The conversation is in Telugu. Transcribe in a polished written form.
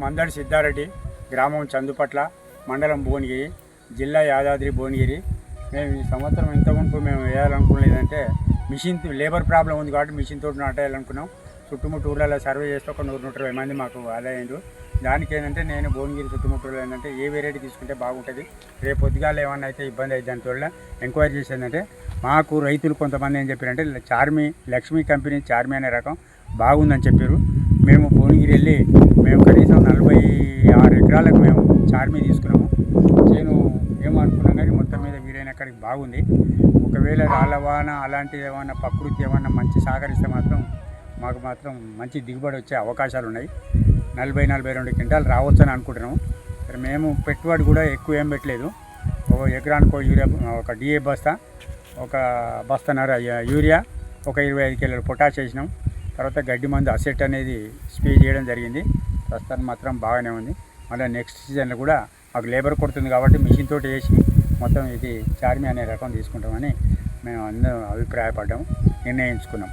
మందడి సిద్ధారెడ్డి, గ్రామం చందుపట్ల, మండలం భువనగిరి, జిల్లా యాదాద్రి భువనగిరి. మేము ఈ సంవత్సరం ఇంతకుముందు మేము వేయాలనుకునేదంటే మిషన్ లేబర్ ప్రాబ్లం ఉంది కాబట్టి మిషన్ తోటి నాటేయాలనుకున్నాం. చుట్టుముట్టు ఊళ్ళలో సర్వే చేస్తే ఒక 100-120 మంది మాకు ఆదాయిండు. దానికి ఏంటంటే నేను భువనగిరి చుట్టుముట్టూరులో ఏంటంటే ఏ వెరైటీ తీసుకుంటే బాగుంటుంది, రేపు పొద్దుగాల ఏమన్నా అయితే ఇబ్బంది అయితే దానివల్ల ఎంక్వైరీ చేసేదంటే మాకు రైతులు కొంతమంది ఏం చెప్పారంటే లక్ష్మీ కంపెనీ చార్మి అనే రకం బాగుందని చెప్పారు. మేము భువనగిరి వెళ్ళి మేము కనీసం 46 ఎకరాలకు మేము చార్మి తీసుకున్నాము. నేను ఏమనుకున్నాం కానీ మొత్తం మీద వీరైన అక్కడికి బాగుంది. ఒకవేళ రాళ్ళవాన అలాంటిది ఏమన్నా ప్రకృతి ఏమన్నా మంచి సహకరిస్తే మాకు మాత్రం మంచి దిగుబడి వచ్చే అవకాశాలు ఉన్నాయి. 40-42 క్వింటాలు రావచ్చని అనుకుంటున్నాము. మరి మేము పెట్టుబడి కూడా ఎక్కువ ఏం పెట్టలేదు. ఒక ఎకరానికి ఒక డిఏ బస్తా, ఒక బస్తాన్నర యూరియా, ఒక 25 కిలోల పొటాష్ వేసినాం. తర్వాత గడ్డి మందు అసెట్ అనేది స్ప్రే చేయడం జరిగింది. ప్రస్తుతానికి మాత్రం బాగానే ఉంది. మళ్ళీ నెక్స్ట్ సీజన్లో కూడా మాకు లేబర్ కొడుతుంది కాబట్టి మిషన్ తోటి వేసి మొత్తం ఇది చార్మి అనే రకం తీసుకుంటామని మేము అందరం అభిప్రాయపడ్డాము, నిర్ణయించుకున్నాం.